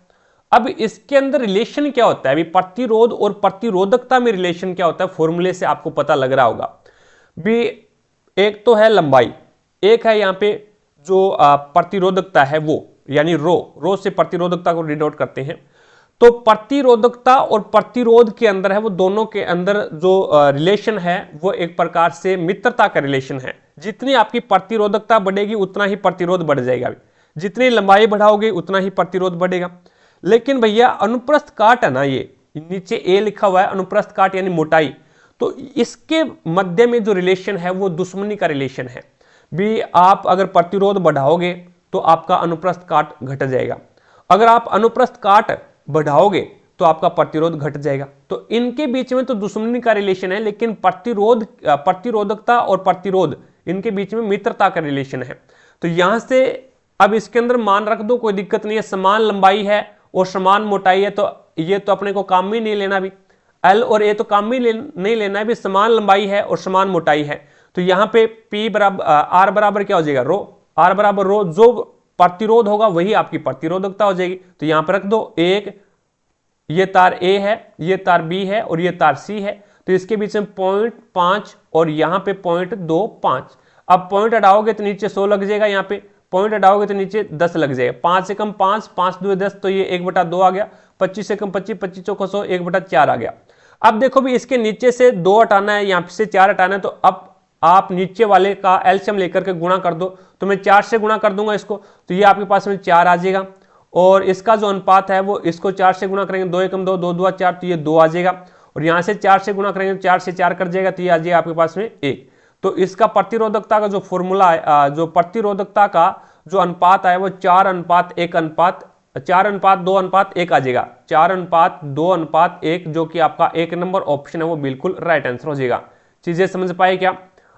अब इसके अंदर रिलेशन क्या होता है, अभी प्रतिरोध और प्रतिरोधकता में रिलेशन क्या होता है, फॉर्मूले से आपको पता लग रहा होगा भी। एक तो है लंबाई, एक है यहाँ पे जो प्रतिरोधकता है वो, यानी रो से प्रतिरोधकता को डिनोट करते हैं। तो प्रतिरोधकता और प्रतिरोध के अंदर है वो, दोनों के अंदर जो रिलेशन है वो एक प्रकार से मित्रता का रिलेशन है। जितनी आपकी प्रतिरोधकता बढ़ेगी उतना ही प्रतिरोध बढ़ जाएगा, जितनी लंबाई बढ़ाओगे उतना ही प्रतिरोध बढ़ेगा। लेकिन भैया अनुप्रस्थ काट है ना, ये नीचे ए लिखा हुआ है, अनुप्रस्थ काट यानी मोटाई, तो इसके मध्य में जो रिलेशन है वो दुश्मनी का रिलेशन है भी। आप अगर प्रतिरोध बढ़ाओगे तो आपका अनुप्रस्थ काट घट जाएगा, अगर आप अनुप्रस्थ काट बढ़ाओगे तो आपका प्रतिरोध घट जाएगा। तो इनके बीच में तो दुश्मनी का रिलेशन है, लेकिन प्रतिरोधकता और प्रतिरोध इनके बीच में मित्रता का रिलेशन है। तो यहां से अब इसके अंदर मान रख दो, कोई दिक्कत नहीं है। समान लंबाई है और समान मोटाई है, तो ये तो अपने को काम में नहीं लेना भी, एल और ए तो काम में नहीं लेना है भी। समान लंबाई है और समान मोटाई है, तो यहां पे पी बराबर आर बराबर क्या हो जाएगा, रो। आर बराबर रो, जो प्रतिरोध होगा वही आपकी प्रतिरोधकता हो जाएगी। तो यहां पर रख दो, एक ये तार ए है, ये तार बी है और ये तार सी है, तो इसके बीच में 0.5 और यहां पे 0.25। अब पॉइंट हटाओगे तो नीचे 100 लग जाएगा, यहाँ पे पॉइंट हटाओगे तो नीचे 10 लग जाएगा। 5 से कम 5, 5 2 10, तो ये 1/2 आ गया। 25 से कम 25, 25 चौका 100, 1/4 आ गया। अब देखो भी इसके नीचे से 2 हटाना है, यहाँ से 4 हटाना है, तो अब आप नीचे वाले का एलसीएम लेकर के गुणा कर दो। तो मैं 4 से गुणा कर दूंगा इसको, तो ये आपके पास में 4 आ जाएगा। और इसका जो अनुपात है वो, इसको 4 से गुणा करेंगे, 2 एकम 2, 2 2 4, तो ये 2 आ जाएगा। और यहां से 4 से गुणा करेंगे, 4 से 4 कर जाएगा, तो ये आ जाएगा आपके पास में 1। तो इसका प्रतिरोधकता का जो फॉर्मूला है, जो प्रतिरोधकता का जो अनुपात है वो 4:1 आ जाएगा। 4:2:1, जो कि आपका 1 नंबर ऑप्शन है वो बिल्कुल राइट आंसर हो जाएगा। चीजें समझ पाए क्या?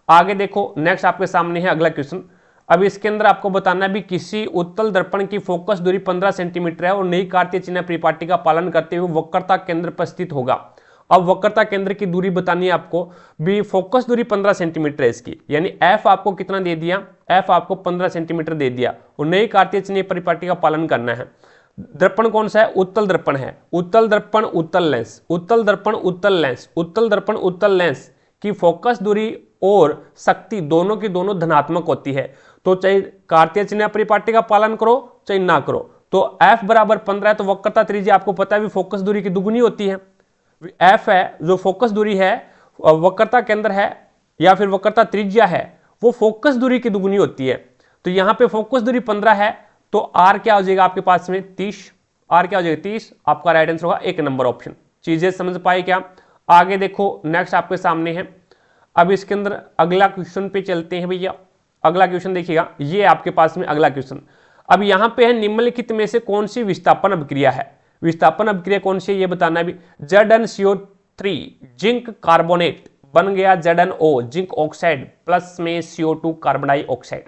आगे देखो, नेक्स्ट आपके सामने है अगला क्वेश्चन। अब इसके अंदर आपको बताना है भी किसी उत्तल दर्पण की फोकस दूरी 15 सेंटीमीटर है और नई कार्तीय चिन्ह परिपाटी का पालन करते हुए वक्रता केंद्र पर स्थित होगा। अब वक्रता केंद्र की दूरी बतानी है आपको भी। फोकस दूरी 15 सेंटीमीटर है इसकी, यानी एफ आपको कितना दे दिया, एफ आपको 15 सेंटीमीटर दे दिया और नई कार्तीय चिन्ह परिपाटी का पालन करना है। दर्पण कौन सा है? उत्तल दर्पण है। उत्तल दर्पण उत्तल लेंस, उत्तल दर्पण उत्तल लेंस, उत्तल दर्पण उत्तल लेंस की फोकस दूरी और शक्ति दोनों की दोनों धनात्मक होती है। तो चाहे कार्तीय चिन्ह परिपाटी का पालन करो चाहे ना करो, तो f बराबर 15 है, तो वक्रता त्रिज्या आपको पता है भी फोकस दूरी की दुगुनी होती है। f है जो फोकस दूरी है, वक्रता केंद्र है या फिर वक्रता त्रिज्या है, वो फोकस दूरी की दुगुनी होती है। तो यहाँ पे फोकस दूरी 15 है, तो r क्या हो जाएगा आपके पास में 30। r क्या हो जाएगा 30, आपका राइट आंसर होगा 1 नंबर ऑप्शन। चीजें समझ पाए क्या? आगे देखो, नेक्स्ट आपके सामने है। अब इसके अंदर अगला क्वेश्चन पे चलते हैं भैया। अगला क्वेश्चन देखिएगा, ये आपके पास में अगला क्वेश्चन। अब यहाँ पे है निम्नलिखित में से कौन सी विस्थापन अभिक्रिया है? विस्थापन अभिक्रिया कौन सी है ये बताना है भी। ZnCO3 जिंक कार्बोनेट बन गया ZnO जिंक ऑक्साइड प्लस में CO2 कार्बन डाइऑक्साइड।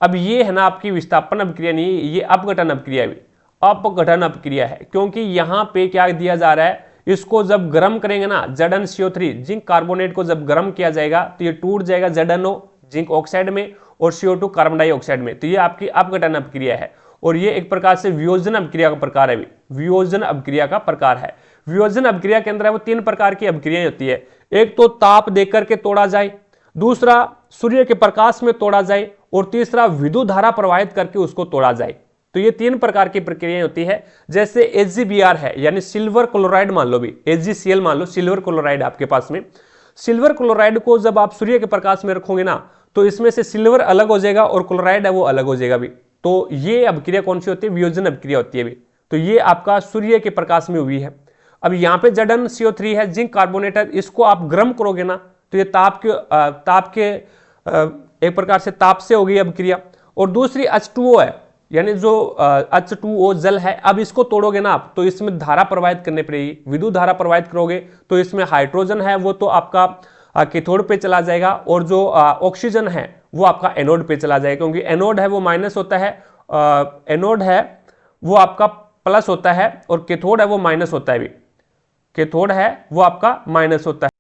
अब ये है ना आपकी विस्थापन अभिक्रिया नहीं, ये अपघटन अभिक्रिया है, अपघटन अभिक्रिया है। क्योंकि यहाँ पे क्या दिया जा रहा है, इसको जब गर्म करेंगे ना, ZnCO3 जिंक कार्बोनेट को जब गर्म किया जाएगा तो ये टूट जाएगा ZnO जिंक ऑक्साइड में और CO2 कार्बन डाइऑक्साइड में। तो ये आपकी अपघटन अभिक्रिया है और ये एक प्रकार से वियोजन अभिक्रिया का प्रकार है। वियोजन अभिक्रिया का प्रकार है। वियोजन अभिक्रिया के अंदर है वो 3 प्रकार की अभिक्रियाएं होती है। एक तो ताप देकर के तोड़ा जाए, दूसरा सूर्य के प्रकाश में तोड़ा जाए और तीसरा विद्युत धारा प्रवाहित करके उसको तोड़ा जाए। तो ये 3 प्रकार की प्रक्रियाएं होती है। जैसे HgBr है यानी सिल्वर क्लोराइड मान लो भी, HgCl मान लो, सिल्वर क्लोराइड आपके पास में। सिल्वर क्लोराइड को जब आप सूर्य के प्रकाश में रखोगे ना, तो इसमें से सिल्वर अलग हो जाएगा और क्लोराइड है वो अलग हो जाएगा भी। तो ये अभिक्रिया कौन सी होती है? वियोजन अभिक्रिया होती है भी। तो ये आपका सूर्य के प्रकाश में हुई है। अब यहाँ पे ZnCO3 है जिंक कार्बोनेट है, इसको आप गर्म करोगे ना तो ये ताप के एक प्रकार से ताप से होगी अभिक्रिया। और दूसरी H2O है, यानी जो H2O जल है, अब इसको तोड़ोगे ना आप तो इसमें धारा प्रवाहित करनी पड़ेगी, विद्युत धारा प्रवाहित करोगे तो इसमें हाइड्रोजन है वो तो आपका कैथोड पे चला जाएगा और जो ऑक्सीजन है वो आपका एनोड पे चला जाएगा। क्योंकि एनोड है वो माइनस होता है, एनोड है वो आपका प्लस होता है और कैथोड है वो माइनस होता है भी। कैथोड है वो आपका माइनस होता है,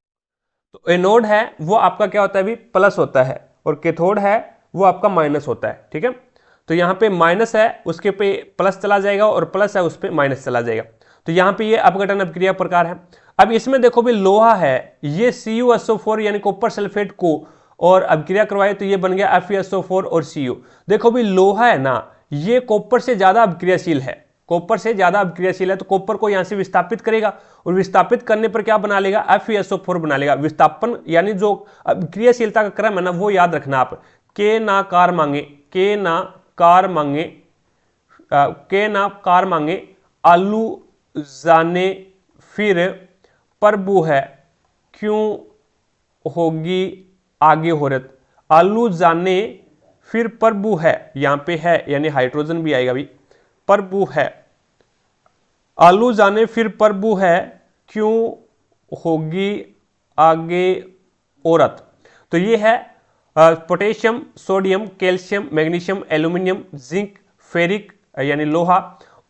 तो एनोड है वो आपका क्या होता है भी प्लस होता है और कैथोड है वो आपका माइनस होता है। ठीक है, तो यहाँ पे माइनस है उसके पे प्लस चला जाएगा और प्लस है उस पे माइनस चला जाएगा। तो यहाँ पे ये अपघटन अपक्रिया प्रकार है। अब इसमें देखो भी लोहा है, ये CuSO4 यानी कॉपर सल्फेट को और अपक्रिया करवाए तो ये बन गया FeSO4 और Cu। देखो भी लोहा है ना, ये कॉपर से ज्यादा अपक्रियाशील है, कॉपर से ज्यादा अपक्रियाशील है, तो कॉपर को यहां से विस्थापित करेगा और विस्थापित करने पर क्या बना लेगा, FeSO4 बना लेगा। विस्थापन यानी जो अपक्रियाशीलता का क्रम है ना वो याद रखना आप, के ना कार मांगे, के ना कार मांगे, के ना कार मांगे, आलू जाने फिर प्रभु है, क्यों होगी आगे होरत। आलू जाने फिर प्रभु है, यहां पे है यानी हाइड्रोजन भी आएगा भी, प्रभु है, आलू जाने फिर प्रभु है, क्यों होगी आगे औरत। तो ये है potassium, sodium, calcium, magnesium, aluminium, zinc, ferric यानी लोहा,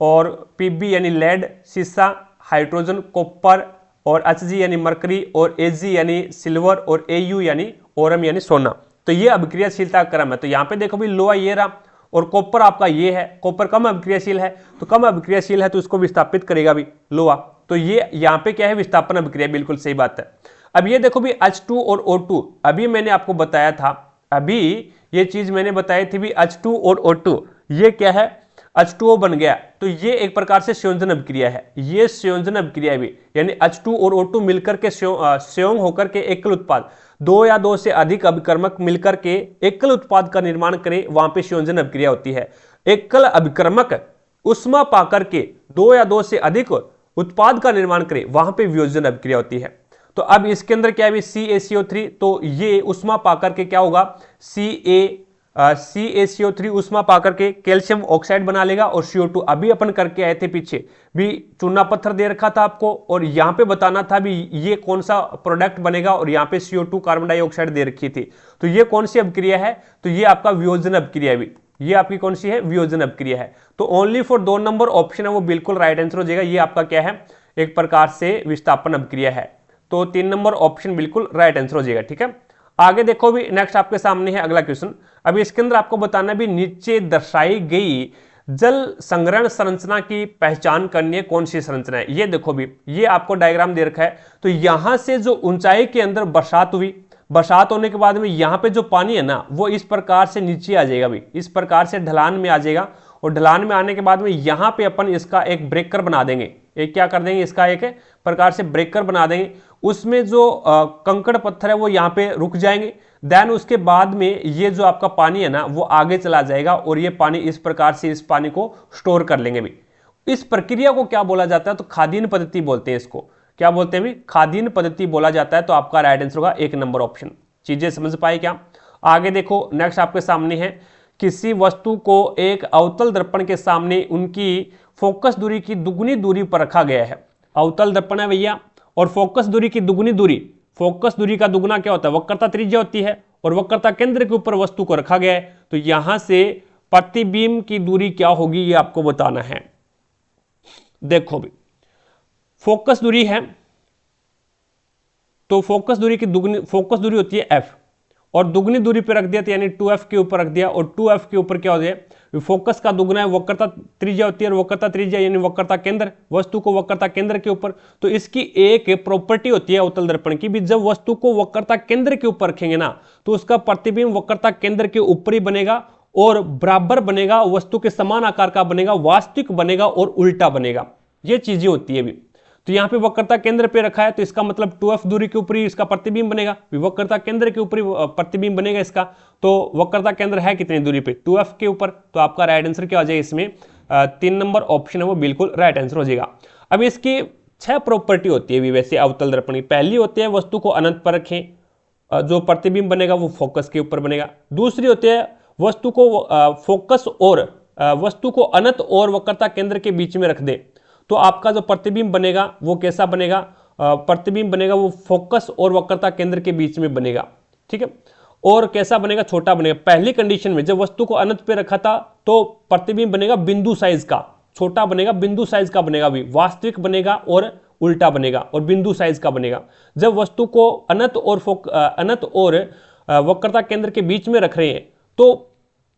और Pb यानी लेड, सीसा, हाइड्रोजन, कॉपर, और Hg यानी मरकरी, और Ag यानी सिल्वर, और Au यानी ओरम यानी सोना। तो ये अभिक्रियाशीलता क्रम है। तो यहाँ पे देखो भी लोहा ये रहा और कॉपर आपका ये है, कॉपर कम अभिक्रियाशील है, तो कम अभिक्रियाशील है तो इसको विस्थापित करेगा भी लोहा। तो ये यहाँ पे क्या है, विस्थापन अभिक्रिया, बिल्कुल सही बात है। अब ये देखो भी H2 और O2, अभी मैंने आपको बताया था, अभी ये चीज मैंने बताई थी भी H2 और O2, ये क्या है, H2O बन गया, तो ये एक प्रकार से संयोजन अभिक्रिया है, ये संयोजन अभिक्रिया भी, यानी H2 और O2 मिलकर के संयोग होकर के एकल उत्पाद, दो या दो से अधिक अभिकर्मक मिलकर के एकल उत्पाद का निर्माण करें, वहां पे संयोजन अभिक्रिया होती है। एकल अभिकर्मक उष्मा पाकर के दो या दो से अधिक उत्पाद का निर्माण करे, वहां पे वियोजन अभिक्रिया होती है। तो अब इसके अंदर क्या है, CaCO3, तो ये उष्मा पाकर के क्या होगा, CaCO3 उष्मा पाकर के कैल्शियम ऑक्साइड बना लेगा, और CO2 अभी अपन करके आए थे पीछे भी, चूना पत्थर दे रखा था आपको और यहाँ पे बताना था भी ये कौन सा प्रोडक्ट बनेगा, और यहाँ पे CO2 कार्बन डाइऑक्साइड दे रखी थी। तो ये कौन सी अभिक्रिया है, तो ये आपका वियोजन अभिक्रिया भी, ये आपकी कौन सी है, वियोजन अभिक्रिया है। तो ओनली फॉर 2 नंबर ऑप्शन है वो बिल्कुल राइट आंसर हो जाएगा। ये आपका क्या है, एक प्रकार से विस्थापन अभिक्रिया है, तो 3 नंबर ऑप्शन बिल्कुल राइट आंसर हो जाएगा। ठीक है, आगे देखो भी, नेक्स्ट आपके सामने है अगला क्वेश्चन। अब इसके अंदर आपको बताना भी, नीचे दर्शाई गई जल संग्रहण संरचना की पहचान करनी है, कौन सी संरचना है। ये देखो भी, ये आपको डायग्राम दे रखा है। तो यहां से जो ऊंचाई के अंदर बरसात हुई, बरसात होने के बाद में यहाँ पे जो पानी है ना वो इस प्रकार से नीचे आ जाएगा भी, इस प्रकार से ढलान में आ जाएगा, और ढलान में आने के बाद में यहाँ पे अपन इसका एक ब्रेकर बना देंगे, एक क्या कर देंगे, इसका एक प्रकार से ब्रेकर बना देंगे। उसमें जो कंकड़ पत्थर है वो यहाँ पे रुक जाएंगे, देन उसके बाद में ये जो आपका पानी है ना वो आगे चला जाएगा, और ये पानी इस प्रकार से इस पानी को स्टोर कर लेंगे भी। इस प्रक्रिया को क्या बोला जाता है, तो खादीन पद्धति बोलते हैं इसको। क्या बोलते हैं भी, खादीन पद्धति बोला जाता है। तो आपका राइट आंसर होगा 1 नंबर ऑप्शन। चीजें समझ पाए क्या। आगे देखो, नेक्स्ट आपके सामने है, किसी वस्तु को एक अवतल दर्पण के सामने उनकी फोकस दूरी की दुगुनी दूरी पर रखा गया है। अवतल दर्पण है भैया, और फोकस दूरी की दुगुनी दूरी, फोकस दूरी का दुगुना क्या होता है, वक्रता त्रिज्या होती है, और वक्रता केंद्र के ऊपर वस्तु को रखा गया है। तो यहां से प्रतिबिंब की दूरी क्या होगी ये आपको बताना है। देखो भी, फोकस दूरी है, तो फोकस दूरी की दुगनी, फोकस दूरी होती है f, और दुगनी दूरी पे रख दिया तो यानी 2f के ऊपर रख दिया, और 2f के ऊपर क्या हो जाए, फोकस का दुगना है, वक्रता त्रिज्या होती है, और वक्रता त्रिज्या यानी वक्रता केंद्र, वस्तु को वक्रता केंद्र के ऊपर। तो इसकी एक प्रॉपर्टी होती है अवतल दर्पण की भी, जब वस्तु को वक्रता केंद्र के ऊपर रखेंगे ना तो उसका प्रतिबिंब वक्रता केंद्र के ऊपर ही बनेगा, और बराबर बनेगा, वस्तु के समान आकार का बनेगा, वास्तविक बनेगा और उल्टा बनेगा। ये चीजें होती है भी। तो यहाँ पे वक्रता केंद्र पे रखा है, तो इसका मतलब 2f दूरी के ऊपर ही इसका प्रतिबिंब बनेगा, वक्रता केंद्र के ऊपर ही प्रतिबिंब बनेगा इसका। तो वक्रता केंद्र है कितनी दूरी पे, 2f के ऊपर। तो आपका राइट आंसर क्या हो जाएगा इसमें, 3 नंबर ऑप्शन है वो बिल्कुल राइट आंसर हो जाएगा। अब इसकी 6 प्रॉपर्टी होती है वैसे अवतल दर्पण की। पहली होती है वस्तु को अनंत पर रखें, जो प्रतिबिंब बनेगा वो फोकस के ऊपर बनेगा। दूसरी होती है वस्तु को फोकस और वस्तु को अनंत और वक्रता केंद्र के बीच में रख दे, तो आपका जो प्रतिबिंब बनेगा वो कैसा बनेगा, प्रतिबिंब बनेगा वो फोकस और वक्रता केंद्र के बीच में बनेगा। ठीक है, और कैसा बनेगा, छोटा बनेगा। पहली कंडीशन में जब वस्तु को अनंत पे रखा था तो प्रतिबिंब बनेगा बिंदु साइज का, छोटा बनेगा, बिंदु साइज का बनेगा भी, वास्तविक बनेगा और उल्टा बनेगा, और बिंदु साइज का बनेगा। जब वस्तु को अनंत और वक्रता केंद्र के बीच में रख रहे हैं तो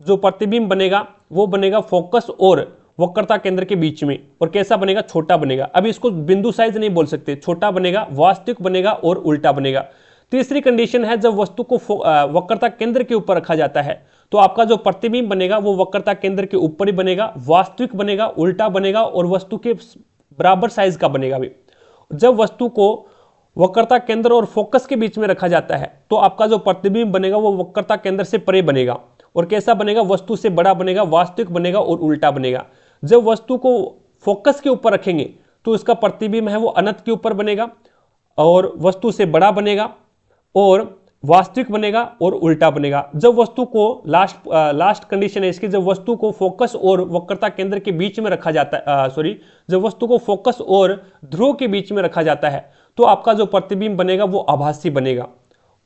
जो प्रतिबिंब बनेगा वो बनेगा फोकस और वक्रता केंद्र के बीच में, और कैसा बनेगा, छोटा बनेगा। अब इसको बिंदु साइज नहीं बोल सकते, छोटा बनेगा, वास्तविक बनेगा और उल्टा बनेगा। तीसरी कंडीशन है जब वस्तु को वक्रता केंद्र के ऊपर रखा जाता है तो आपका जो प्रतिबिंब बनेगा वो वक्रता केंद्र के ऊपर ही बनेगा, वास्तविक बनेगा, उल्टा बनेगा और वस्तु के बराबर साइज का बनेगा भी। जब वस्तु को वक्रता केंद्र और फोकस के बीच में रखा जाता है तो आपका जो प्रतिबिंब बनेगा वो वक्रता केंद्र से परे बनेगा, और कैसा बनेगा, वस्तु से बड़ा बनेगा, वास्तविक बनेगा और उल्टा बनेगा। जब वस्तु को फोकस के ऊपर रखेंगे तो इसका प्रतिबिंब है वो अनंत के ऊपर बनेगा और वस्तु से बड़ा बनेगा और वास्तविक बनेगा और उल्टा बनेगा। जब वस्तु को लास्ट कंडीशन है इसकी, जब वस्तु को फोकस और वक्रता केंद्र के बीच में रखा जाता है, जब वस्तु को फोकस और ध्रुव के बीच में रखा जाता है तो आपका जो प्रतिबिंब बनेगा वो आभासी बनेगा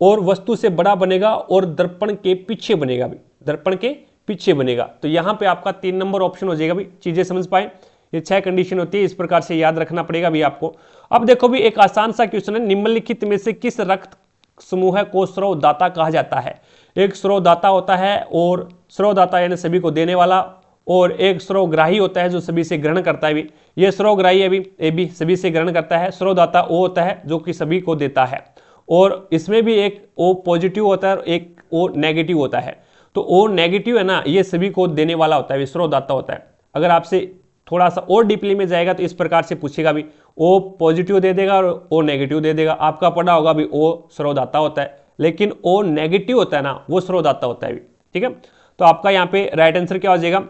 और वस्तु से बड़ा बनेगा और दर्पण के पीछे बनेगा भी, दर्पण के पीछे बनेगा। तो यहां पे आपका 3 नंबर ऑप्शन हो जाएगा भी। चीजें समझ पाए, ये 6 कंडीशन होती है, इस प्रकार से याद रखना पड़ेगा भी आपको। अब देखो भी एक आसान सा क्वेश्चन है, निम्नलिखित में से किस रक्त समूह को स्रोतदाता कहा जाता है। एक स्रोतदाता होता है और स्रोतदाता यानी सभी को देने वाला, और एक स्रोतग्राही होता है जो सभी से ग्रहण करता है भी। ये स्रोतग्राही है भी, ए भी सभी से ग्रहण करता है। स्रोतदाता ओ होता है जो कि सभी को देता है, और इसमें भी एक ओ पॉजिटिव होता है और एक ओ नेगेटिव होता है। तो ओ नेगेटिव है ना, ये सभी को देने वाला होता है, स्रोतदाता होता है। अगर आपसे थोड़ा सा और डीपली में जाएगा तो इस प्रकार से पूछेगा भी, ओ पॉजिटिव दे देगा और ओ नेगेटिव दे देगा। आपका पढ़ा होगा भी ओ स्रोतदाता होता है, लेकिन ओ नेगेटिव होता है ना, वो स्रोतदाता होता है भी। ठीक है, तो आपका यहाँ पे राइट आंसर क्या हो जाएगा,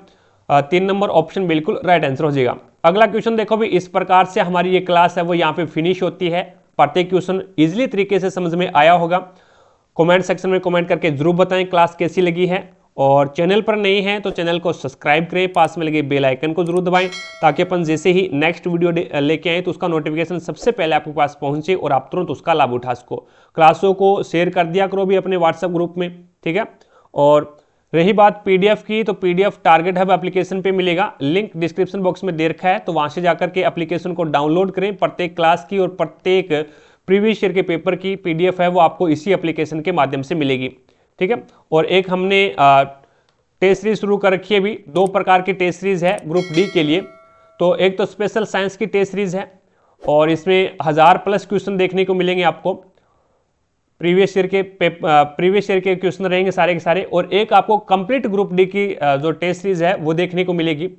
3 नंबर ऑप्शन बिल्कुल राइट आंसर हो जाएगा। अगला क्वेश्चन देखो भी, इस प्रकार से हमारी ये क्लास है वो यहाँ पे फिनिश होती है। प्रत्येक क्वेश्चन इजिली तरीके से समझ में आया होगा। कमेंट सेक्शन में कमेंट करके जरूर बताएं क्लास कैसी लगी है, और चैनल पर नए हैं तो चैनल को सब्सक्राइब करें, पास में लगे बेल आइकन को जरूर दबाएं ताकि अपन जैसे ही नेक्स्ट वीडियो लेके आए तो उसका नोटिफिकेशन सबसे पहले आपके पास पहुंचे और आप तुरंत उसका लाभ उठा सको। क्लासों को शेयर कर दिया करो भी अपने व्हाट्सएप ग्रुप में, ठीक है। और रही बात पीडीएफ की, तो पीडीएफ टारगेट हब एप्लीकेशन पे मिलेगा, लिंक डिस्क्रिप्शन बॉक्स में दे रखा है, तो वहां से जाकर के एप्लीकेशन को डाउनलोड करें। प्रत्येक क्लास की और प्रत्येक प्रीवियस ईयर के पेपर की पीडीएफ है वो आपको इसी एप्लीकेशन के माध्यम से मिलेगी, ठीक है। और एक हमने टेस्ट सीरीज शुरू कर रखी है भी, 2 प्रकार की टेस्ट सीरीज है ग्रुप डी के लिए। तो एक तो स्पेशल साइंस की टेस्ट सीरीज है और इसमें 1000+ क्वेश्चन देखने को मिलेंगे आपको। प्रीवियस ईयर के क्वेश्चन रहेंगे सारे के सारे, और एक आपको कंप्लीट ग्रुप डी की जो टेस्ट सीरीज है वो देखने को मिलेगी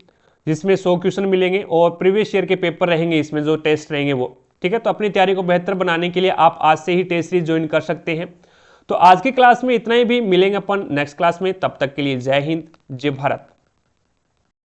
जिसमें 100 क्वेश्चन मिलेंगे और प्रीवियस ईयर के पेपर रहेंगे इसमें, जो टेस्ट रहेंगे वो, ठीक है। तो अपनी तैयारी को बेहतर बनाने के लिए आप आज से ही टेस्ट सीरीज ज्वाइन कर सकते हैं। तो आज की क्लास में इतना ही, भी मिलेंगे अपन नेक्स्ट क्लास में, तब तक के लिए जय हिंद, जय भारत।